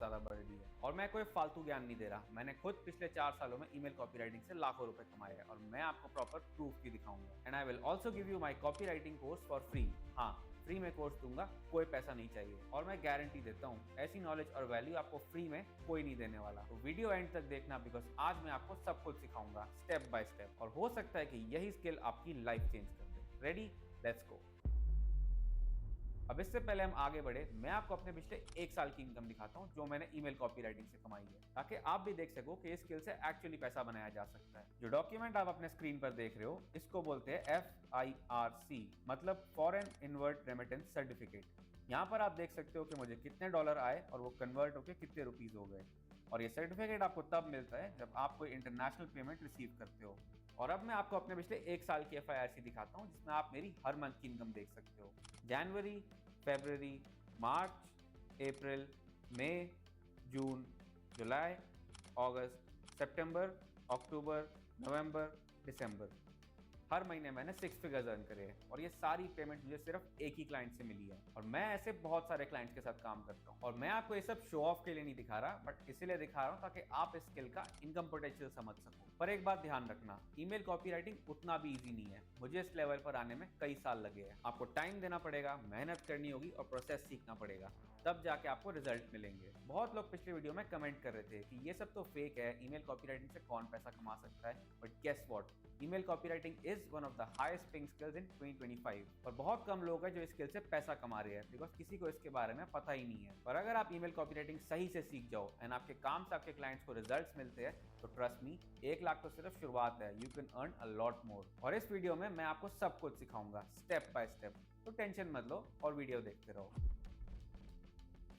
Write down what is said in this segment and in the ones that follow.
ज़्यादा बढ़ रही है। और मैं कोई फालतू ज्ञान नहीं दे रहा, मैंने खुद पिछले 4 सालों में ईमेल कॉपीराइटिंग से लाखों रुपए कमाए हैं और मैं आपको प्रॉपर प्रूफ भी दिखाऊंगा। And I will also give you my copy writing course for free. हाँ, फ्री में कोर्स दूंगा, कोई पैसा नहीं चाहिए और मैं गारंटी देता हूँ ऐसी नॉलेज और वैल्यू आपको फ्री में कोई नहीं देने वाला। तो वीडियो एंड तक देखना, बिकॉज आज मैं आपको सब कुछ सिखाऊंगा स्टेप बाय स्टेप, और हो सकता है कि यही स्किल आपकी लाइफ चेंज कर दे। रेडी? Let's go. अब इससे पहले हम आगे बढ़े, मैं आपको अपने पिछले 1 साल की इनकम दिखाता हूँ जो मैंने ईमेल कॉपीराइटिंग से कमाई है, ताकि आप भी देख सको कि इस स्किल से एक्चुअली पैसा बनाया जा सकता है। जो डॉक्यूमेंट आप अपने स्क्रीन पर देख रहे हो, इसको बोलते हैं FIRC, मतलब फॉरेन इनवर्ट रेमिटेंस सर्टिफिकेट। यहाँ पर आप देख सकते हो कि मुझे कितने डॉलर आए और वो कन्वर्ट होकर कितने रुपीज हो गए। और ये सर्टिफिकेट आपको तब मिलता है जब आप कोई इंटरनेशनल पेमेंट रिसीव करते हो। और अब मैं आपको अपने पिछले 1 साल की FIRC दिखाता हूँ, जिसमें आप मेरी हर मंथ की इनकम देख सकते हो। जनवरी, फरवरी, मार्च, अप्रैल, मई, जून, जुलाई, अगस्त, सितंबर, अक्टूबर, नवंबर, दिसंबर। हर महीने मैंने 6 फिगर्स अर्न करे हैं और ये सारी पेमेंट मुझे सिर्फ एक ही क्लाइंट से मिली है। और मैं ऐसे बहुत सारे क्लाइंट्स के साथ काम करता हूँ और मैं आपको ये सब शो ऑफ के लिए नहीं दिखा रहा, बट इसीलिए दिखा रहा हूँ ताकि आप इस स्किल का इनकम पोटेंशियल समझ सको। पर एक बात ध्यान रखना, ईमेल कॉपीराइटिंग उतना भी इजी नहीं है। मुझे इस लेवल पर आने में कई साल लगे हैं। आपको टाइम देना पड़ेगा, मेहनत करनी होगी और प्रोसेस सीखना पड़ेगा, तब जाके आपको रिजल्ट मिलेंगे। बहुत लोग पिछले वीडियो में कमेंट कर रहे थे कि ये सब तो फेक है, ईमेल कॉपीराइटिंग से कौन पैसा कमा सकता है। But guess what, email copywriting is one of the highest paying skills in 2025 और बहुत कम लोग हैं जो इस स्किल से पैसा कमा रहे हैं, बिकॉज किसी को इसके बारे में पता ही नहीं है। पर अगर आप ईमेल कॉपीराइटिंग सही से सीख जाओ एंड आपके काम से आपके क्लाइंट्स को रिजल्ट्स मिलते हैं, तो ट्रस्ट मी, 1 लाख तो सिर्फ शुरुआत है। You can earn a lot more. और इस वीडियो में मैं आपको सब कुछ सिखाऊंगा स्टेप बाय स्टेप, तो टेंशन मत लो और वीडियो देखते रहो।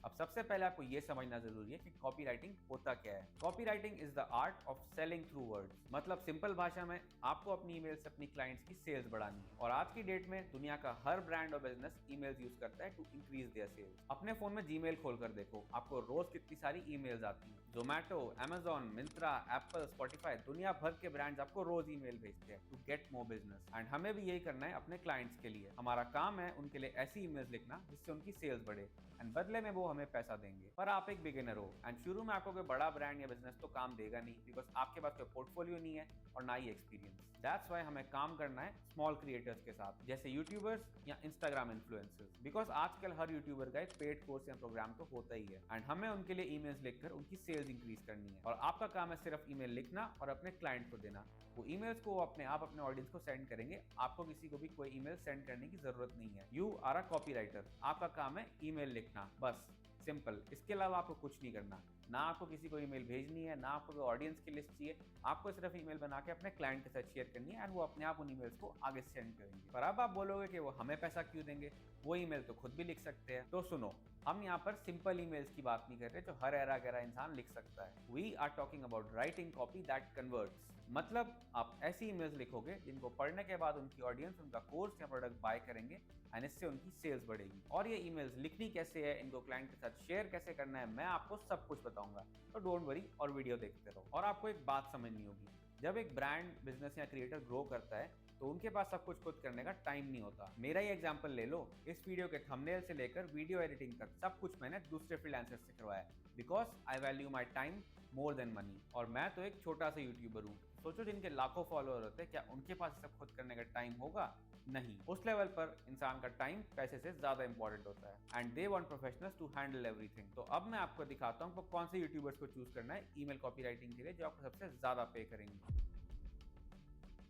अब सबसे पहले आपको यह समझना जरूरी है कि कॉपीराइटिंग होता क्या है। Copywriting is the art of selling through words, मतलब सिंपल भाषा में आपको अपनी ईमेल से अपनी क्लाइंट्स की सेल्स बढ़ानी है। और आज की डेट में दुनिया का हर ब्रांड और बिजनेस ईमेल्स यूज करता है टू इंक्रीज देयर सेल्स। अपने फोन में जीमेल खोलकर देखो, आपको रोज कितनी सारी ईमेल्स आती हैं। Zomato, Amazon, Myntra, Apple, Spotify, दुनिया भर के ब्रांड्स आपको रोज ईमेल भेजते हैं to get more business. And हमें भी यही करना है अपने क्लाइंट्स के लिए। हमारा काम है उनके लिए ऐसी ईमेल्स लिखना जिससे उनकी सेल्स बढ़े एंड बदले में वो हमें पैसा देंगे। पर आप एक बिगिनर हो एंड शुरू में आपको कोई बड़ा ब्रांड या बिजनेस तो काम देगा नहीं, बिकॉज आपके पास कोई पोर्टफोलियो नहीं है और ना ही एक्सपीरियंस। दैट्स व्हाई हमें काम करना है स्मॉल क्रिएटर्स के साथ, जैसे यूट्यूबर्स या इंस्टाग्राम इन्फ्लुएंसर्स, बिकॉज आजकल हर यूट्यूबर का एक पेड कोर्स या प्रोग्राम तो होता ही है एंड हमें उनके लिए ईमेल्स लिखकर उनकी सेल्स इंक्रीज करनी है। और आपका काम है सिर्फ ईमेल लिखना और अपने क्लाइंट को देना। वो ईमेल्स को अपने आप अपने ऑडियंस को सेंड करेंगे, आपको किसी को भी कोई ईमेल सेंड करने की जरूरत नहीं है। यू आर अ कॉपीराइटर, आपका काम है ईमेल लिखना, बस सिंपल। इसके अलावा आपको कुछ नहीं करना, ना आपको किसी को ईमेल भेजनी है, ना आपको ऑडियंस की लिस्ट चाहिए। आपको सिर्फ ईमेल बना के अपने क्लाइंट के साथ शेयर करनी है एंड वो अपने आप उन ईमेल्स को आगे सेंड करेंगे। पर अब आप बोलोगे कि वो हमें पैसा क्यों देंगे, वो ईमेल तो खुद भी लिख सकते हैं। तो सुनो, हम यहाँ पर सिंपल ईमेल्स की बात नहीं कर रहे जो हर एरा गहरा इंसान लिख सकता है। We are talking about writing copy that converts, मतलब आप ऐसी ईमेल्स लिखोगे जिनको पढ़ने के बाद उनकी ऑडियंस उनका कोर्स या प्रोडक्ट बाय करेंगे एंड इससे उनकी सेल्स बढ़ेगी। और ये ईमेल्स लिखनी कैसे है, इनको क्लाइंट के साथ शेयर कैसे करना है, मैं आपको सब कुछ बताऊंगा। तो डोंट वरी और वीडियो देखते रहो। और आपको एक बात समझनी होगी, जब एक ब्रांड, बिजनेस या क्रिएटर ग्रो करता है तो उनके पास सब कुछ खुद करने का टाइम नहीं होता। मेरा ही एग्जांपल ले लो, इस वीडियो के थंबनेल से लेकर वीडियो एडिटिंग तक सब कुछ मैंने दूसरे फ्रीलांसर से करवाया, because I value my time more than money. और मैं तो एक छोटा सा यूट्यूबर हूँ। सोचो जिनके लाखों फॉलोअर होते हैं, क्या उनके पास सब खुद करने का टाइम होगा? नहीं। उस लेवल पर इंसान का टाइम पैसे से ज्यादा इंपॉर्टेंट होता है and they want professionals to handle everything. तो अब मैं आपको दिखाता हूँ कौन से यूट्यूबर्स को चूज करना है ईमेल कॉपीराइटिंग के लिए, जो आपको सबसे ज्यादा पे करेंगे।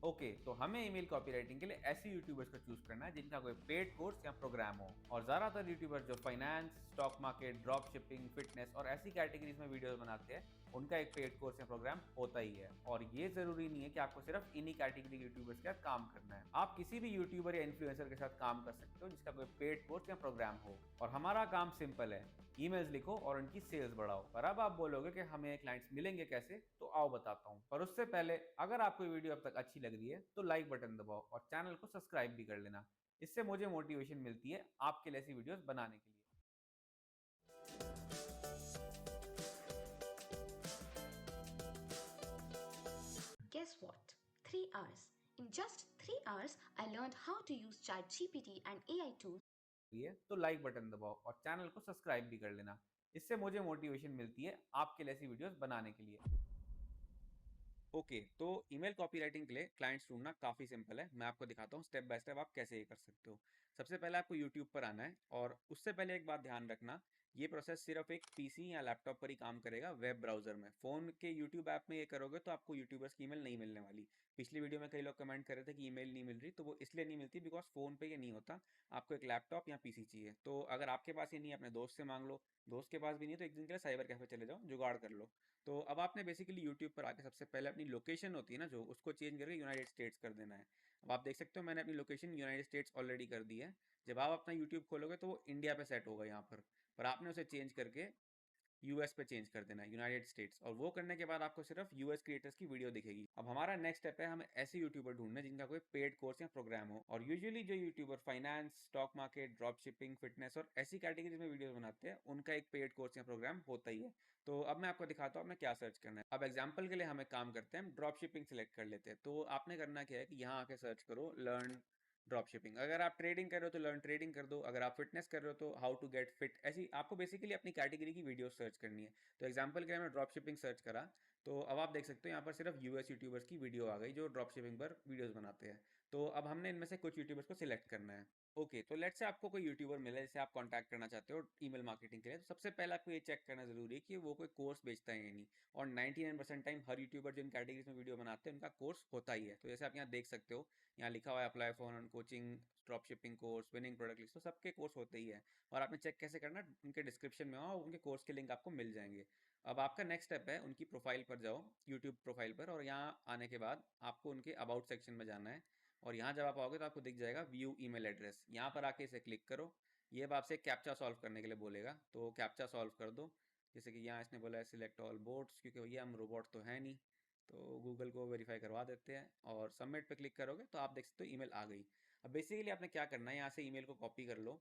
ओके, तो हमें ईमेल कॉपीराइटिंग के लिए ऐसे यूट्यूबर्स को चूज करना है जिनका कोई पेड कोर्स या प्रोग्राम हो। और ज्यादातर यूट्यूबर जो finance, stock market, drop shipping, fitness और ऐसी कैटेगरीज में वीडियोस बनाते हैं, उनका एक पेड कोर्स या प्रोग्राम होता ही है। और ये जरूरी नहीं है कि आपको सिर्फ इन्हीं कैटेगरी के यूट्यूबर्स के साथ काम करना है। आप किसी भी यूट्यूबर या इन्फ्लुएंसर के साथ काम कर सकते हो जिसका कोई पेड कोर्स या प्रोग्राम हो। और हमारा काम सिंपल है, ईमेल्स लिखो और उनकी सेल्स बढ़ाओ। पर अब आप बोलोगे कि हमें क्लाइंट्स मिलेंगे कैसे, तो आओ बताता हूँ। पर उससे पहले अगर आपको वीडियो अब तक अच्छी लग रही है तो लाइक बटन दबाओ और चैनल को सब्सक्राइब भी कर लेना। इससे मुझे मोटिवेशन मिलती है आपके लिए ऐसी वीडियोस बनाने के लिए। Guess what? 3 hours. In just 3 hours, I learned how to use ChatGPT and AI tools. तो लाइक बटन दबाओ और चैनल को सब्सक्राइब भी कर लेना। इससे मुझे मोटिवेशन मिलती है आपके लिए ऐसी वीडियोस बनाने के लिए। ओके, तो ईमेल कॉपीराइटिंग के लिए क्लाइंट्स ढूंढना काफ़ी सिंपल है। मैं आपको दिखाता हूँ स्टेप बाय स्टेप आप कैसे ये कर सकते हो। सबसे पहले आपको यूट्यूब पर आना है, और उससे पहले एक बात ध्यान रखना, ये प्रोसेस सिर्फ एक पीसी या लैपटॉप पर ही काम करेगा, वेब ब्राउजर में। फ़ोन के यूट्यूब ऐप में ये करोगे तो आपको यूट्यूबर्स की ईमेल नहीं मिलने वाली। पिछली वीडियो में कई लोग कमेंट कर रहे थे कि ईमेल नहीं मिल रही, तो वो इसलिए नहीं मिलती बिकॉज फ़ोन पे ये नहीं होता। आपको एक लैपटॉप या पीसी चाहिए। तो अगर आपके पास ये नहीं है, अपने दोस्त से मांग लो। दोस्त के पास भी नहीं है तो एक दिन के लिए साइबर कैफे चले जाओ, जुगाड़ कर लो। तो अब आपने बेसिकली यूट्यूब पर आके सबसे पहले अपनी लोकेशन होती है ना, जो उसको चेंज करके यूनाइटेड स्टेट्स कर देना है। अब आप देख सकते हो मैंने अपनी लोकेशन यूनाइटेड स्टेट्स ऑलरेडी कर दी है। जब आप अपना यूट्यूब खोलोगे तो वो इंडिया पे सेट होगा यहाँ पर आपने उसे चेंज करके यूएस पे चेंज कर देना है, यूनाइटेड स्टेट्स। और वो करने के बाद आपको सिर्फ यूएस क्रिएटर्स की वीडियो दिखेगी। अब हमारा नेक्स्ट स्टेप है हमें ऐसे यूट्यूबर ढूंढने जिनका कोई पेड कोर्स या प्रोग्राम हो। और यूजुअली जो YouTuber finance, stock market, drop shipping, fitness और ऐसी कैटेगरीज में वीडियोस बनाते हैं, उनका एक पेड कोर्स या प्रोग्राम होता ही है। तो अब मैं आपको दिखाता हूँ आपने क्या सर्च करना है। अब एग्जाम्पल के लिए हम एक काम करते हैं, हम ड्रॉप शिपिंग सेलेक्ट कर लेते हैं। तो आपने करना क्या है कि यहाँ आके सर्च करो लर्न ड्रॉप शिपिंग। अगर आप ट्रेडिंग कर रहे हो तो लर्न ट्रेडिंग कर दो। अगर आप फिटनेस कर रहे हो तो हाउ टू गेट फिट। ऐसी आपको बेसिकली अपनी कैटेगरी की वीडियो सर्च करनी है। तो एग्जाम्पल के लिए मैं ड्रॉप शिपिंग सर्च करा, तो अब आप देख सकते हो यहाँ पर सिर्फ यूएस यूट्यूबर्स की वीडियो आ गई जो ड्रॉप शिपिंग पर वीडियोस बनाते हैं। तो अब हमने इनमें से कुछ यूट्यूबर्स को सिलेक्ट करना है। ओके, तो लेट्स से आपको कोई यूट्यूबर मिले जिसे आप कांटेक्ट करना चाहते हो ईमेल मार्केटिंग के लिए। तो सबसे पहले आपको ये चेक करना जरूरी है कि वो कोई कोर्स बेचता है या नहीं। और 99% टाइम हर यूट्यूबर जिन कैटेगरीज में वीडियो बनाते हैं उनका कोर्स होता ही है। तो जैसे आप यहाँ देख सकते हो, यहाँ लिखा हुआ है apply for coaching, drop shipping course, winning product list, तो सबके कोर्स होते ही है। और आपने चेक कैसे करना, उनके डिस्क्रिप्शन में आओ, उनके कोर्स के लिंक आपको मिल जाएंगे। अब आपका नेक्स्ट स्टेप है उनकी प्रोफाइल पर जाओ, यूट्यूब प्रोफाइल पर, और यहाँ आने के बाद आपको उनके अबाउट सेक्शन में जाना है। और यहाँ जब आप आओगे तो आपको दिख जाएगा व्यू ईमेल एड्रेस। यहाँ पर आके इसे क्लिक करो। ये अब आपसे कैप्चा सॉल्व करने के लिए बोलेगा, तो कैप्चा सॉल्व कर दो। जैसे कि यहाँ इसने बोला है सिलेक्ट ऑल बोट्स, क्योंकि भैया हम रोबोट तो है नहीं, तो गूगल को वेरीफाई करवा देते हैं। और सबमिट पे क्लिक करोगे तो आप देख सकते हो ईमेल आ गई। अब बेसिकली आपने क्या करना है, यहाँ से ईमेल को कॉपी कर लो।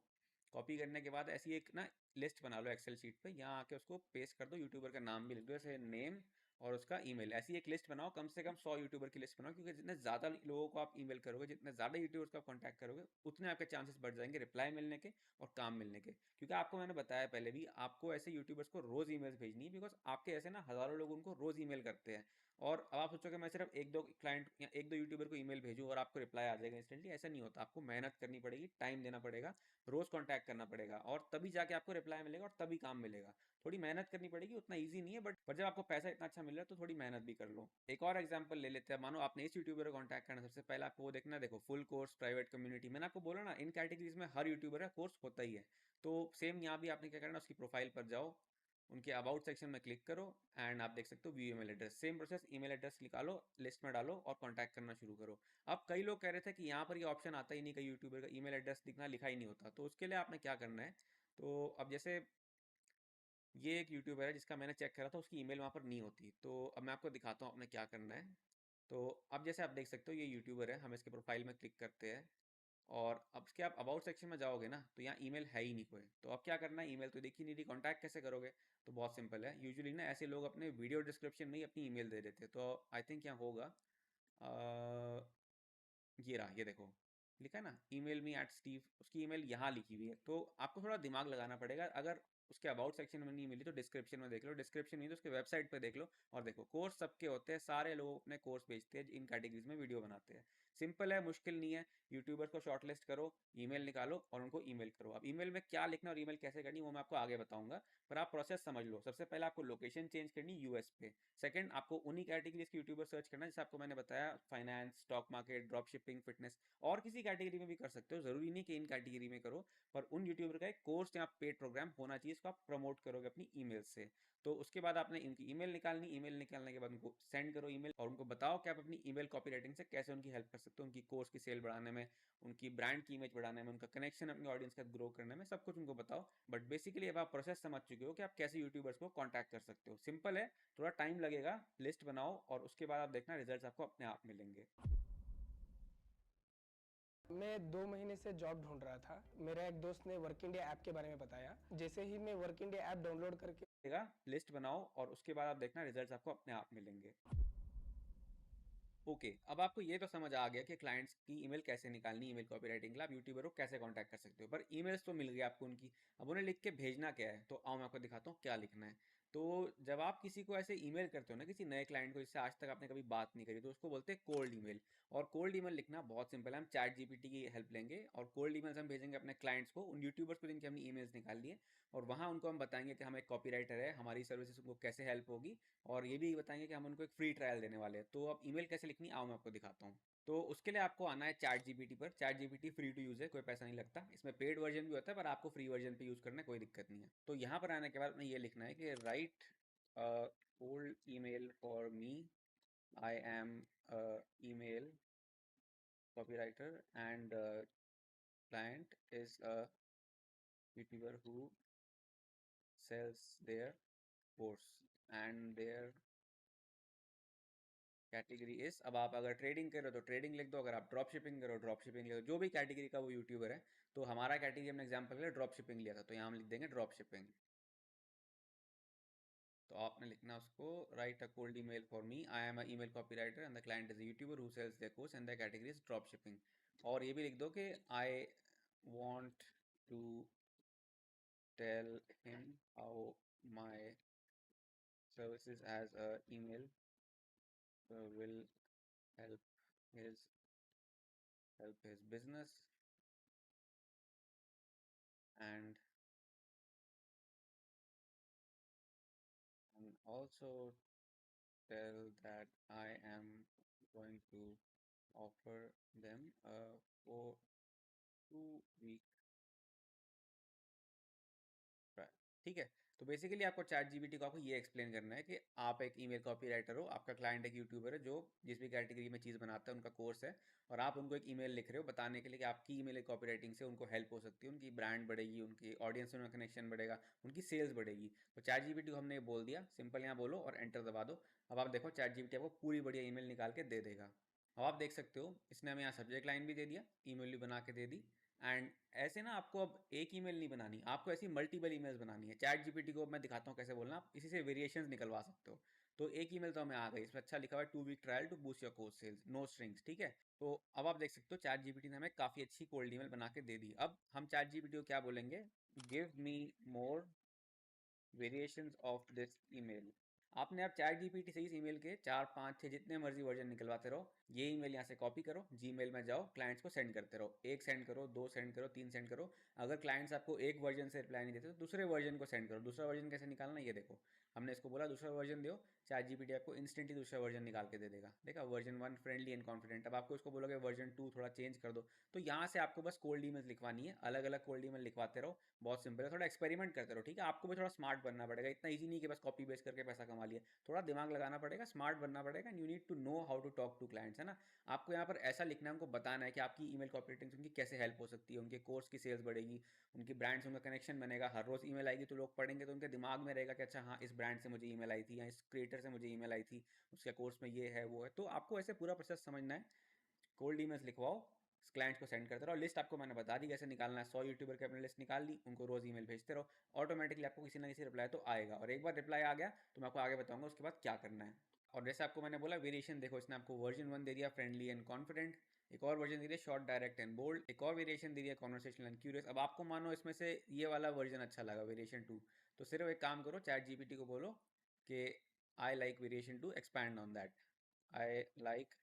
कॉपी करने के बाद ऐसी एक ना लिस्ट बना लो एक्सेल शीट पे, यहाँ आके उसको पेस्ट कर दो। यूट्यूबर का नाम भी लिख दो, जैसे नेम और उसका ईमेल। ऐसी एक लिस्ट बनाओ, कम से कम 100 यूट्यूबर की लिस्ट बनाओ, क्योंकि जितने ज़्यादा लोगों को आप ईमेल करोगे, जितने ज़्यादा यूट्यूबर्स का कॉन्टैक्ट करोगे, उतने आपके चांसेस बढ़ जाएंगे रिप्लाई मिलने के और काम मिलने के। क्योंकि आपको मैंने बताया पहले भी, आपको ऐसे यूट्यूबर्स को रोज़ ईमेल्स भेजनी है, बिकॉज आपके ऐसे ना हज़ारों लोग उनको रोज़ ईमेल करते हैं। और अब आप सोचोगे मैं सिर्फ एक दो क्लाइंट या एक दो यूट्यूबर को ईमेल भेजूँ और आपको रिप्लाई आ जाएगा इंस्टेंटली, ऐसा नहीं होता। आपको मेहनत करनी पड़ेगी, टाइम देना पड़ेगा, रोज़ कॉन्टैक्ट करना पड़ेगा, और तभी जाके आपको रिप्लाई मिलेगा और तभी काम मिलेगा। थोड़ी मेहनत करनी पड़ेगी, उतना ईजी नहीं है, बट पर जब आपको पैसा इतना अच्छा मिल रहा है तो थोड़ी मेहनत भी कर लो। एक और एग्जांपल ले लेते हैं। मानो आपने इस यूट्यूबर को कांटेक्ट करना, सबसे पहले आपको वो देखना, देखो फुल कोर्स, प्राइवेट कम्युनिटी। मैंने आपको बोला ना इन कैटेगरीज में हर यूट्यूबर का कोर्स होता ही है। तो सेम यहाँ भी आपने क्या करना, उसकी प्रोफाइल पर जाओ, उनके अबाउट सेक्शन में क्लिक करो, एंड आप देख सकते हो view email address. Same process, email address निकालो, लिस्ट में डालो और कांटेक्ट करना शुरू करो। अब कई लोग कह रहे थे कि यहाँ पर ये ऑप्शन आता ही नहीं, कई यूट्यूबर का ईमेल एड्रेस दिखना लिखा ही नहीं होता। तो उसके लिए आपने क्या करना है, तो अब जैसे ये एक यूट्यूबर है जिसका मैंने चेक करा था, उसकी ईमेल वहाँ पर नहीं होती। तो अब मैं आपको दिखाता हूँ आपने क्या करना है। तो अब जैसे आप देख सकते हो ये यूट्यूबर है, हम इसके प्रोफाइल में क्लिक करते हैं, और अब इसके आप अबाउट सेक्शन में जाओगे ना, तो यहाँ ईमेल है ही नहीं कोई। तो अब क्या करना है, ईमेल तो दिख ही नहीं रही, कॉन्टैक्ट कैसे करोगे। तो बहुत सिंपल है, यूजुअली ना ऐसे लोग अपने वीडियो डिस्क्रिप्शन में ही अपनी ईमेल दे देते हैं। तो आई थिंक यहाँ होगा, ये रहा, ये देखो लिखा है ना ईमेल मी एट स्टीव, उसकी ईमेल यहाँ लिखी हुई है। तो आपको थोड़ा दिमाग लगाना पड़ेगा। अगर उसके अबाउट सेक्शन में नहीं मिली तो डिस्क्रिप्शन में देख लो, डिस्क्रिप्शन नहीं तो उसके वेबसाइट पे देख लो। और देखो कोर्स सबके होते हैं, सारे लोग अपने कोर्स बेचते हैं इन कैटेगरीज में वीडियो बनाते हैं। सिंपल है, मुश्किल नहीं है। यूट्यूबर्स को शॉर्टलिस्ट करो, ईमेल निकालो और उनको ईमेल करो। अब ईमेल में क्या लिखना और ईमेल कैसे करनी वो मैं आपको आगे बताऊंगा, पर आप प्रोसेस समझ लो। सबसे पहले आपको लोकेशन चेंज करनी यूएस पे। सेकंड, आपको उन्हीं कैटेगरीज के यूट्यूबर सर्च करना है जैसे आपको मैंने बताया, finance, stock market, drop shipping, fitness. और किसी कैटेगरी में भी कर सकते हो, जरूरी नहीं कि इन कैटेगरी में करो, पर उन यूट्यूबर का एक कोर्स या पेड प्रोग्राम होना चाहिए, इसको आप प्रमोट करोगे अपनी ईमेल से। तो उसके बाद आपने इनकी ईमेल निकालनी, ईमेल निकालने के बाद उनको सेंड करो ईमेल, और उनको बताओ कि आप अपनी ईमेल कॉपी राइटिंग से कैसे उनकी हेल्प कर सकते हो, उनकी कोर्स की सेल बढ़ाने में, उनकी ब्रांड की इमेज बढ़ाने में, उनका कनेक्शन अपनी ऑडियंस का ग्रो करने में, सब कुछ उनको बताओ। बट बेसिकली अब आप प्रोसेस समझ चुके हो कि आप कैसे यूट्यूबर्स को कॉन्टैक्ट कर सकते हो। सिंपल है, थोड़ा टाइम लगेगा, लिस्ट बनाओ और उसके बाद आप देखना रिजल्ट आपको अपने आप मिलेंगे। मैं 2 महीने से जॉब ढूंढ रहा था। मेरा एक दोस्त ने वर्क इंडिया ऐप के बारे में बताया। जैसे ही मैं वर्क इंडिया ऐप डाउनलोड करके लिस्ट बनाओ और उसके बाद आप देखना रिजल्ट आपको अपने आप मिलेंगे। ओके, अब आपको ये तो समझ आ गया कि क्लाइंट्स की ईमेल कैसे निकालनी, ईमेल कॉपीराइटिंग के लिए आप यूट्यूबर को कैसे कांटेक्ट कर सकते हो। पर ईमेल्स तो मिल गई आपको उनकी, अब उन्हें लिख के भेजना क्या है, तो आओ मैं आपको दिखाता हूँ क्या लिखना है। तो जब आप किसी को ऐसे ईमेल करते हो ना, किसी नए क्लाइंट को जिससे आज तक आपने कभी बात नहीं करी, तो उसको बोलते हैं कोल्ड ईमेल। और कोल्ड ईमेल लिखना बहुत सिंपल है, हम चैट जीपीटी की हेल्प लेंगे और कोल्ड ईमेल्स हम भेजेंगे अपने क्लाइंट्स को, उन यूट्यूबर्स को जिनकी हमने ईमेल्स निकाल लिए, और वहाँ उनको हम बताएंगे कि हम एक कॉपीराइटर है, हमारी सर्विसेज उनको कैसे हेल्प होगी, और ये भी बताएंगे कि हम उनको एक फ्री ट्रायल देने वाले हैं। तो अब ईमेल कैसे लिखनी, आओ मैं आपको दिखाता हूँ। तो उसके लिए आपको आना है चैट जीपीटी पर। Chat GPT free to use है, कोई पैसा नहीं लगता, इसमें पेड वर्जन भी होता है, पर आपको फ्री वर्जन पे यूज़ करना है, कोई दिक्कत नहीं है। तो यहाँ पर आने के बाद हमें ये लिखना है कि right old email for me, I M email copywriter and client is a youtuber who sells their course and their category is. अब आप अगर ट्रेडिंग कर रहे हो तो ट्रेडिंग लिख दो, अगर आप ड्रॉप शिपिंग करो ड्रॉप शिपिंग लिख दो, जो भी कैटेगरी का वो यूट्यूबर है। तो हमारा कैटेगरी हमने एग्जाम्पल के लिए ड्रॉप शिपिंग लिया था, तो यहाँ हम लिख देंगे ड्रॉप शिपिंग। तो आपने लिखना उसको, write a cold email for me, I am a email copy writer and the client is a YouTuber who sells their course and the category is drop shipping. और ये भी लिख दो कि I want to tell him how my services as a email will help his business and also tell that I am going to offer them a for 2 week trial। ठीक है, तो basically आपको चैट जीपीटी को आपको ये explain करना है कि आप एक ईमेल कॉपीराइटर हो, आपका क्लाइंट एक यूट्यूबर है जो जिस भी कैटेगरी में चीज़ बनाता है, उनका कोर्स है, और आप उनको एक ईमेल लिख रहे हो बताने के लिए कि आपकी ईमेल कॉपीराइटिंग से उनको हेल्प हो सकती है, उनकी ब्रांड बढ़ेगी, उनकी ऑडियंस से उनका कनेक्शन बढ़ेगा, उनकी सेल्स बढ़ेगी। तो चैट जीपीटी को हमने बोल दिया, सिंपल यहाँ बोलो और एंटर दबा दो। अब आप देखो चैट जीपीटी आपको पूरी बढ़िया ईमेल निकाल के दे देगा। अब आप देख सकते हो इसने हमें यहाँ सब्जेक्ट लाइन भी दे दिया, ईमेल भी बना के दे दी। एंड ऐसे ना आपको अब एक ईमेल नहीं बनानी, आपको ऐसी मल्टीपल ईमेल्स बनानी है। चैट जीपीटी को मैं दिखाता हूँ कैसे बोलना, आप इसी से वेरिएशंस निकलवा सकते हो। तो एक ईमेल तो हमें आ गई, इसमें अच्छा लिखा हुआ है 2 week trial to boost your course sales, no strings. ठीक है, तो अब आप देख सकते हो चैट जीपीटी ने हमें काफ़ी अच्छी कोल्ड ईमेल बना के दे दी। अब हम चैट जीपीटी को क्या बोलेंगे, give me more variations of this email. आपने अब चैट जीपीटी से इस ईमेल के 4 5 6 जितने मर्जी वर्जन निकलवाते रहो। ये ईमेल यहाँ से कॉपी करो, जीमेल में जाओ, क्लाइंट्स को सेंड करते रहो, एक सेंड करो, दो सेंड करो, तीन सेंड करो। अगर क्लाइंट्स आपको एक वर्जन से रिप्लाई नहीं देते तो दूसरे वर्जन को सेंड करो। दूसरा वर्जन कैसे निकालना ये देखो, हमने इसको बोला दूसरा वर्जन दो, चैट जीपीटी आपको इंस्टेंटली दूसरा वर्जन निकाल के दे देगा। देखा, वर्जन 1 फ्रेंडली एंड कॉन्फिडेंट। अब आपको इसको बोलोगे वर्जन 2 थोड़ा चेंज कर दो, तो यहाँ से आपको बस कोल्ड ईमेल लिखवानी है, अलग अलग कोल्ड ईमेल लिखवाते रहो। बहुत सिंपल है, थोड़ा एक्सपेरिमेंट करते रहो। ठीक है, आपको भी थोड़ा स्मार्ट बनना पड़ेगा, इतना ईजी नहीं कि बस कॉपी बेस करके पैसा कमा लिया, थोड़ा दिमाग लगाना पड़ेगा, स्मार्ट बनना पड़ेगा। And you need to know how to talk to clients, है ना। आपको यहाँ पर ऐसा लिखना है, उनको बताना है कि आपकी ईमेल कॉपीराइटिंग से उनकी कैसे हेल्प हो सकती है, उनके कोर्स की सेल्स बढ़ेगी, उनकी ब्रांड से उनका कनेक्शन बनेगा। हर रोज़ ईमेल आएगी तो लोग पढ़ेंगे तो उनके दिमाग में रहेगा कि अच्छा हाँ, इस ब्रांड से मुझे ईमेल आई थी, या इस क्रिएटर से मुझे ईमेल आई थी, उसके कोर्स में ये है वो है। तो आपको ऐसे पूरा प्रोसेस समझना है। कोल्ड ईमेल्स लिखवाओ, क्लाइंट्स को सेंड करते रहो। लिस्ट आपको मैंने बता दी कैसे निकालना है, 100 यूट्यूबर की अपनी लिस्ट निकाल ली, उनको रोज ईमेल भेजते रहो, ऑटोमेटिकली आपको किसी ना किसी रिप्लाई तो आएगा। और एक बार रिप्लाई आ गया तो मैं आपको आगे बताऊंगा उसके बाद क्या करना है। और जैसे आपको मैंने बोला वेरिएशन देखो, इसने आपको वर्जन 1 दे दिया फ्रेंडली एंड कॉन्फिडेंट, एक और वर्जन दे दिया शॉर्ट डायरेक्ट एंड बोल्ड, एक और वेरिएशन दे दिया कॉन्वर्सेशनल एंड क्यूरियस। अब आपको मानो इसमें से ये वाला वर्जन अच्छा लगा, वेरिएशन 2, तो सिर्फ एक काम करो, चैट जीपीटी को बोलो कि I like variation 2, expand on that, I like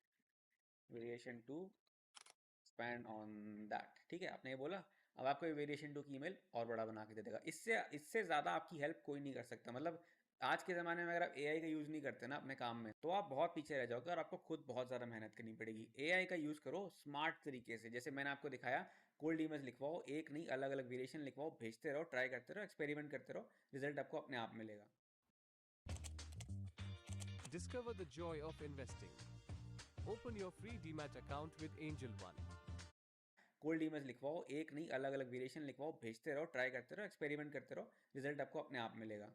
variation 2 expand on that. ठीक है, आपने ये बोला। अब आपको ये वेरिएशन 2 की ईमेल और बड़ा बना के दे देगा। इससे इससे ज़्यादा आपकी हेल्प कोई नहीं कर सकता। मतलब आज के ज़माने में अगर आप एआई का यूज़ नहीं करते ना अपने काम में, तो आप बहुत पीछे रह जाओगे और आपको खुद बहुत ज़्यादा मेहनत करनी पड़ेगी। एआई का यूज़ करो स्मार्ट तरीके से, जैसे मैंने आपको दिखाया, कोल्ड ईमेल्स लिखवाओ, एक नहीं अलग अलग वेरिएशन लिखवाओ, भेजते रहो, ट्राई करते रहो, एक्सपेरिमेंट करते रहो, रिजल्ट आपको अपने आप मिलेगा। Discover the joy of investing. Open your free Demat account with Angel One. Cold emails लिखवाओ, एक नहीं अलग अलग वेरिएशन लिखवाओ, भेजते रहो, ट्राई करते रहो, एक्सपेरिमेंट करते रहो, रिजल्ट आपको अपने आप मिलेगा।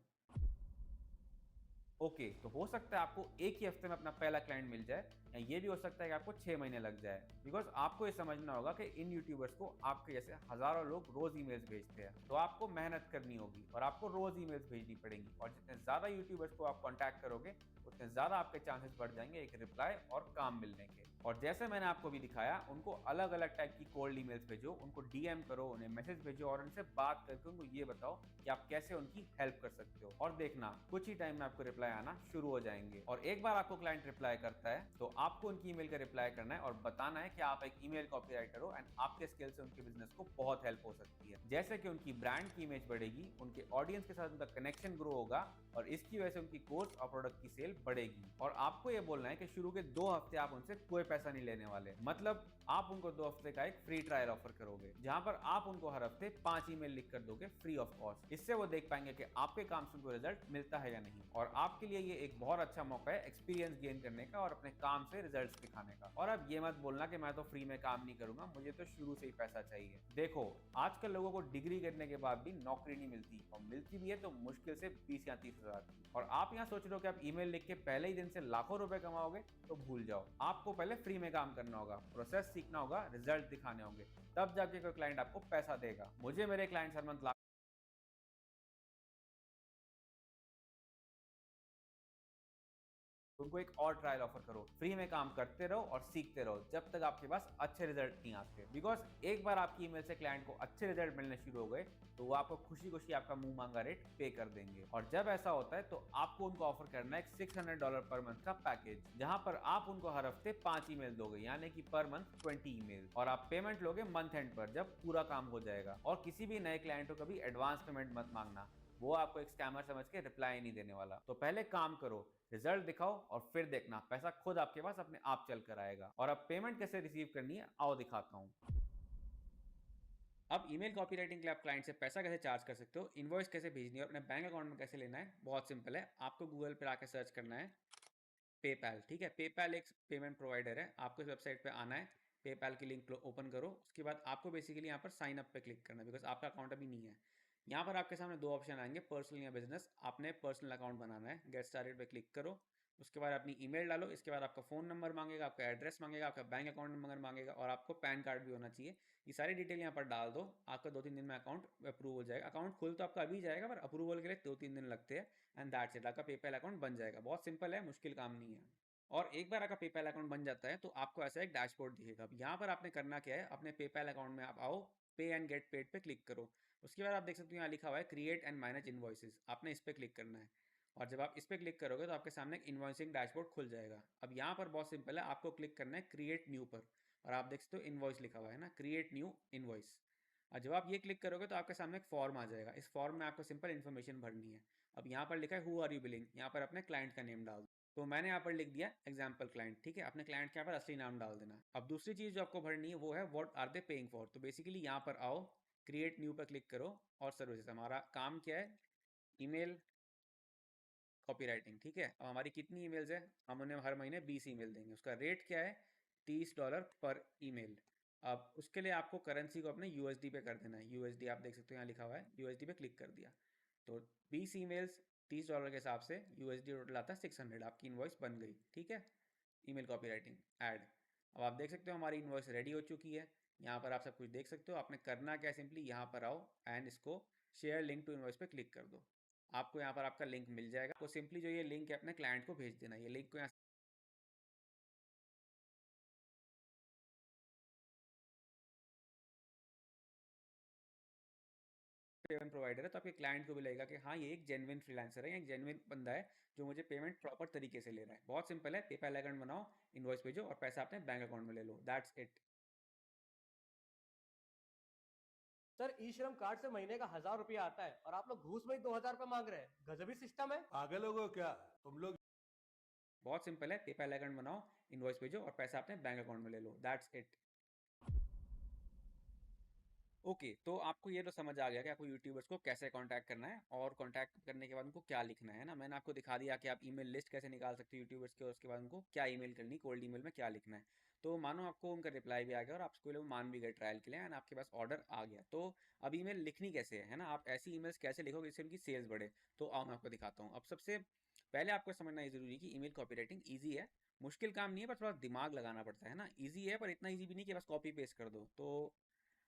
ओके, तो हो सकता है आपको एक ही हफ्ते में अपना पहला क्लाइंट मिल जाए, या ये भी हो सकता है कि आपको 6 महीने लग जाए। बिकॉज आपको ये समझना होगा कि इन यूट्यूबर्स को आपके जैसे हजारों लोग रोज ईमेल्स भेजते हैं, तो आपको मेहनत करनी होगी और आपको रोज ईमेल्स भेजनी पड़ेंगी। और जितने ज़्यादा यूट्यूबर्स को आप कॉन्टैक्ट करोगे, उतने ज्यादा आपके चांसेस बढ़ जाएंगे एक रिप्लाई और काम मिलने के। और जैसे मैंने आपको भी दिखाया, उनको अलग अलग टाइप की कोल्ड ईमेल्स भेजो, उनको डीएम करो, उन्हें मैसेज भेजो और उनसे बात करके उनको ये बताओ कि आप कैसे उनकी हेल्प कर सकते हो। और देखना कुछ ही टाइम में आपको रिप्लाई आना शुरू हो जाएंगे। और एक बार आपको क्लाइंट रिप्लाई करता है तो आपको उनकी ईमेल का रिप्लाई करना है और बताना है कि आप एक ईमेल कॉपीराइटर हो एंड आपके स्किल से उनके बिजनेस को बहुत हेल्प हो सकती है। जैसे कि उनकी ब्रांड की इमेज बढ़ेगी, उनके ऑडियंस के साथ उनका कनेक्शन ग्रो होगा और इसकी वजह से उनकी कोर्स और प्रोडक्ट की सेल बढ़ेगी। और आपको ये बोलना है कि शुरू के 2 हफ्ते आप उनसे कोई पैसा नहीं लेने वाले, मतलब आप उनको 2 हफ्ते का एक फ्री ट्रायल ऑफर करोगे, जहां पर आप उनको हर हफ्ते 5 ईमेल लिख कर दोगे फ्री ऑफ कॉस्ट। इससे वो देख पाएंगे कि आपके काम से उनको रिजल्ट मिलता है या नहीं। और आपके लिए ये एक बहुत अच्छा मौका है एक्सपीरियंस गेन करने का और अपने काम से रिजल्ट्स दिखाने का। और अब ये मत बोलना कि मैं तो फ्री में काम नहीं करूंगा, मुझे तो शुरू से ही पैसा चाहिए। देखो, आजकल लोगों को डिग्री करने के बाद भी नौकरी नहीं मिलती, और मिलती भी है तो मुश्किल से 20 या 30 हजार की। और आप यहाँ सोच रहे हो कि आप ईमेल लिख के पहले ही दिन से लाखों रुपए कमाओगे, तो भूल जाओ। आपको पहले फ्री में काम करना होगा, प्रोसेस सीखना होगा, रिजल्ट दिखाने होंगे, तब जाके कोई क्लाइंट आपको पैसा देगा। मुझे मेरे क्लाइंट्स हर मंथ उनको एक और ट्रायल ऑफर करो, फ्री में काम करते रहो और सीखते रहो जब तक आपके पास अच्छे रिजल्ट नहीं आते। बिकॉज एक बार आपकी ईमेल से क्लाइंट को अच्छे रिजल्ट मिलने शुरू हो गए तो वो आपको खुशी खुशी आपका मुंह मांगा रेट पे कर देंगे। और जब ऐसा होता है तो आपको उनको ऑफर करना है एक $600 पर मंथ का पैकेज, जहां पर आप उनको हर हफ्ते 5 ईमेल दोगे, यानी कि पर मंथ 20 ईमेल। और आप पेमेंट लोगे मंथ एंड पर, जब पूरा काम हो जाएगा। और किसी भी नए क्लाइंट को कभी एडवांस पेमेंट मत मांगना, वो आपको एक स्कैमर समझ के रिप्लाई नहीं देने वाला। तो पहले काम करो, रिजल्ट दिखाओ और फिर देखना पैसा खुद आपके पास अपने आप चल कर आएगा। और अब पेमेंट कैसे रिसीव करनी है आओ दिखाता हूँ। अब ईमेल कॉपीराइटिंग के लिए आप क्लाइंट से पैसा कैसे चार्ज कर सकते हो, इनवॉइस कैसे भेजनी है और अपने बैंक अकाउंट में कैसे लेना है, बहुत सिंपल है। आपको गूगल पर आके सर्च करना है पेपैल। ठीक है, पेपैल एक पेमेंट प्रोवाइडर है। आपको इस वेबसाइट पे आना है, पेपैल की लिंक ओपन करो, उसके बाद आपको बेसिकली यहाँ पर साइन अप पे क्लिक करना है, बिकॉज आपका अकाउंट अभी नहीं है। यहाँ पर आपके सामने 2 ऑप्शन आएंगे, पर्सनल या बिजनेस। आपने पर्सनल अकाउंट बनाना है, गेट स्टार्टेड पे क्लिक करो। उसके बाद अपनी ईमेल डालो, इसके बाद आपका फ़ोन नंबर मांगेगा, आपका एड्रेस मांगेगा, आपका बैंक अकाउंट नंबर मांगेगा और आपको पैन कार्ड भी होना चाहिए। ये सारी डिटेल यहाँ पर डाल दो, आपका 2-3 दिन में अकाउंट अप्रूव हो जाएगा। अकाउंट खुल तो आपका अभी जाएगा, पर अप्रूवल के लिए 2-3 दिन लगते हैं। एंड दैट्स इट, आपका पेपैल अकाउंट बन जाएगा। बहुत सिंपल है, मुश्किल काम नहीं है। और एक बार आपका पेपैल अकाउंट बन जाता है तो आपको ऐसा एक डैशबोर्ड दिखेगा। अब यहाँ पर आपने करना क्या है, अपने पेपैल अकाउंट में आप आओ, पे एंड गेट पेड पे क्लिक करो। उसके बाद आप देख सकते हो यहाँ लिखा हुआ है क्रिएट एंड मैनेज इनवॉइसेस, आपने इस पर क्लिक करना है। और जब आप इस पर क्लिक करोगे तो आपके सामने एक इन्वॉइसिंग डैशबोर्ड खुल जाएगा। अब यहाँ पर बहुत सिंपल है, आपको क्लिक करना है क्रिएट न्यू पर, और आप देख सकते हो इनवॉइस लिखा हुआ है ना, क्रिएट न्यू इनवॉइस। और जब आप ये क्लिक करोगे तो आपके सामने एक फॉर्म आ जाएगा। इस फॉर्म में आपको सिंपल इन्फॉर्मेशन भरनी है। अब यहाँ पर लिखा है हु आर यू बिलिंग, यहाँ पर अपने क्लाइंट का नेम डाल दो। तो मैंने यहाँ पर लिख दिया एग्जाम्पल क्लाइंट। ठीक है, अपने क्लाइंट के यहाँ पर असली नाम डाल देना। अब दूसरी चीज़ जो आपको भरनी है वो है what are they paying for. तो बेसिकली यहाँ पर आओ, क्रिएट न्यू पर क्लिक करो और सर्विसेज। हमारा काम क्या है, ईमेल कॉपीराइटिंग। ठीक है, अब हमारी कितनी ईमेल्स है, हम उन्हें हर महीने 20 ईमेल देंगे। उसका रेट क्या है, $30 पर ईमेल। अब उसके लिए आपको करेंसी को अपने यूएसडी पे कर देना है। यूएसडी आप देख सकते हो यहाँ लिखा हुआ है, यूएसडी पे क्लिक कर दिया तो 20 ईमेल्स $30 के हिसाब से यूएसडी टोटल आता है 600। आपकी इनवॉइस बन गई। ठीक है, ईमेल कॉपीराइटिंग ऐड। अब आप देख सकते हो हमारी इनवॉइस रेडी हो चुकी है। यहाँ पर आप सब कुछ देख सकते हो। आपने करना क्या है, सिंपली यहाँ पर आओ एंड इसको शेयर लिंक टू इनवॉइस पे क्लिक कर दो। आपको यहाँ पर आपका लिंक मिल जाएगा। तो सिंपली जो ये लिंक है अपने क्लाइंट को भेज देना। ये लिंक को यहाँ पेमेंट प्रोवाइडर है तो आपके क्लाइंट को भी लगेगा कि हाँ ये एक जेन्युइन फ्रीलांसर है, एक जेन्युइन बंदा है जो मुझे पेमेंट प्रॉपर तरीके से ले रहा है। बहुत सिंपल है, पेपैल अकाउंट बनाओ, इनवॉइस भेजो और पैसा अपने बैंक अकाउंट में ले लो। That's it. Sir e Shram card से महीने का 1,000 रुपया आता है और आप लोग घूस में ही 2,000 रुपये मांग रहे हैं। गजबी सिस्टम है। पागल हो गए क्या तुम लोग? बहुत सिंपल है, पेपैल अकाउंट बनाओ, इनवॉइस भेजो और पैसा अपने बैंक अकाउंट में ले लो। That's it. ओके तो आपको ये तो समझ आ गया कि आपको यूट्यूबर्स को कैसे कांटेक्ट करना है और कांटेक्ट करने के बाद उनको क्या लिखना है ना। मैंने आपको दिखा दिया कि आप ईमेल लिस्ट कैसे निकाल सकते हो यूट्यूबर्स के, और उसके बाद उनको क्या ईमेल करनी, कोल्ड ईमेल में क्या लिखना है। तो मानो आपको उनका रिप्लाई भी आ गया और आप उसको लोग मान भी गए ट्रायल के लिए एंड आपके पास ऑर्डर आ गया। तो अब ईमेल लिखनी कैसे है ना, आप ऐसी ईमेल्स कैसे लिखोगे जिससे उनकी सेल्स बढ़े। तो आओ मैं आपको दिखाता हूँ। अब सबसे पहले आपको समझना ये जरूरी है कि ईमेल कॉपी राइटिंग ईजी है, मुश्किल काम नहीं है, पर थोड़ा दिमाग लगाना पड़ता है ना। ईजी है पर इतना ईजी भी नहीं कि बस कॉपी पेस्ट कर दो। तो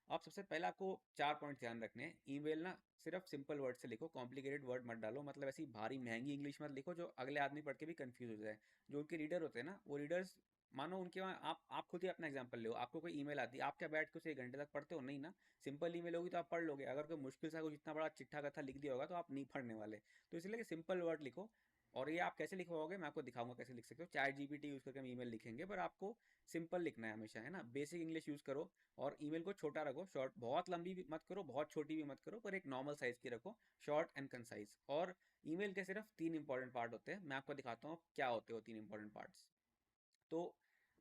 अब सबसे पहले आपको 4 पॉइंट ध्यान रखने हैं। ईमेल ना सिर्फ सिंपल वर्ड से लिखो, कॉम्प्लिकेटेड वर्ड मत डालो, मतलब ऐसी भारी महंगी इंग्लिश मत लिखो जो अगले आदमी पढ़ के भी कंफ्यूज हो जाए। जो उनके रीडर होते हैं ना, वो रीडर्स, मानो उनके वहाँ आप खुद ही अपना एग्जांपल लो, आपको कोई ईमेल आती है, आप क्या बैठ के उसे 1 घंटे तक पढ़ते हो? नहीं ना। सिंपल ईमेल होगी तो आप पढ़ लोगे, अगर कोई मुश्किल सा कुछ इतना बड़ा चिट्ठा कथा लिख दिया होगा तो आप नहीं पढ़ने वाले। तो इसलिए सिंपल वर्ड लिखो। और ये आप कैसे लिखवाओगे, मैं आपको दिखाऊंगा कैसे लिख सकते हो। चैट जीपीटी यूज करके हम ईमेल लिखेंगे, पर आपको सिंपल लिखना है हमेशा, है ना। बेसिक इंग्लिश यूज करो और ईमेल को छोटा रखो, शॉर्ट, बहुत लंबी भी मत करो, बहुत छोटी भी मत करो, पर एक नॉर्मल साइज की रखो, शॉर्ट एंड कंसाइज। और ईमेल के सिर्फ 3 इंपॉर्टेंट पार्ट होते हैं, मैं आपको दिखाता हूँ क्या होते हैं वो 3 इंपॉर्टेंट पार्ट्स। तो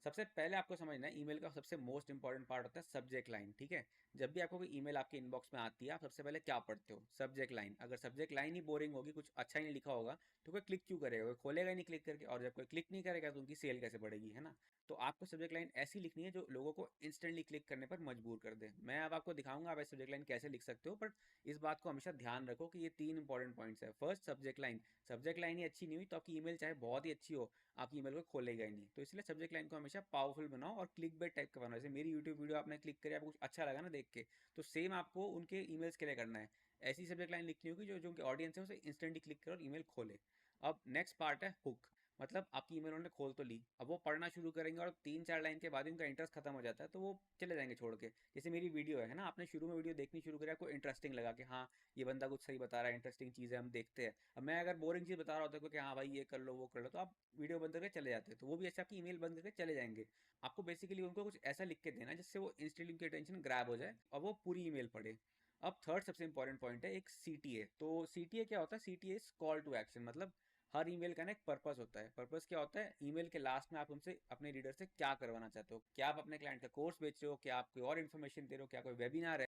सबसे पहले आपको समझना है, ईमेल का सबसे मोस्ट इंपॉर्टेंट पार्ट होता है सब्जेक्ट लाइन, ठीक है। जब भी आपको कोई ईमेल आपके इनबॉक्स में आती है, आप सबसे पहले क्या पढ़ते हो? Subject line. अगर सब्जेक्ट लाइन ही बोरिंग होगी, कुछ अच्छा ही नहीं लिखा होगा, तो कोई क्लिक क्यों करेगा? कोई खोलेगा ही नहीं क्लिक करके, और जब कोई क्लिक नहीं करेगा तो उनकी सेल कैसे बढ़ेगी, है ना। तो आपको सब्जेक्ट लाइन ऐसी लिखनी है जो लोगों को इंस्टेंटली क्लिक करने पर मजबूर कर दे। मैं अब आपको दिखाऊंगा आप सब्जेक्ट लाइन कैसे लिख सकते हो, पर इस बात को हमेशा ध्यान रखो कि ये 3 इंपॉर्टेंट पॉइंट्स है। First, subject line. Subject line ही अच्छी नहीं हुई तो आपकी ईमेल चाहे बहुत ही अच्छी हो, आपकी ईमेल को खोलेगा ही नहीं। तो इसलिए सब्जेक्ट लाइन को हमेशा पावरफुल बनाओ और क्लिक बेट टाइप का बनाओ। जैसे मेरी यूट्यूब वीडियो आपने क्लिक करी, आपको कुछ अच्छा लगा ना देख के, तो सेम आपको उनके ईमेल्स के लिए करना है। ऐसी सब्जेक्ट लाइन लिखनी होगी जो जो उनके ऑडियंस है उसे इंस्टेंटली क्लिक करे और ईमेल खोले। अब नेक्स्ट पार्ट है हुक। मतलब आपकी ईमेल उन्होंने खोल तो ली, अब वो पढ़ना शुरू करेंगे और 3-4 लाइन के बाद उनका इंटरेस्ट खत्म हो जाता है, तो वो चले जाएंगे छोड़ के। जैसे मेरी वीडियो है ना, आपने शुरू में वीडियो देखनी शुरू करी, आपको इंटरेस्टिंग लगा कि हाँ ये बंदा कुछ सही बता रहा है, इंटरेस्टिंग चीज़ है, हम देखते हैं। अब मैं अगर बोरिंग चीज़ बता रहा होता कि हाँ भाई ये कर लो वो कर लो, तो आप वीडियो बंद करके चले जाते, तो वो भी ऐसे आपकी ईमेल बंद करके चले जाएंगे। आपको बेसिकली उनको कुछ ऐसा लिख के देना जिससे वो इंस्टेंटली उनकी अटेंशन ग्रैब हो जाए और वो पूरी ईमेल पढ़े। अब थर्ड सबसे इंपॉर्टेंट पॉइंट है एक सीटीए। तो सीटीए क्या होता है? CTA is call to action. मतलब हर ईमेल का ना एक पर्पस होता है। पर्पस क्या होता है? ईमेल के लास्ट में आप उनसे, अपने रीडर से क्या करवाना चाहते हो। क्या आप अपने क्लाइंट का कोर्स बेच रहे हो, क्या आप कोई और इन्फॉर्मेशन दे रहे हो, क्या कोई वेबिनार है,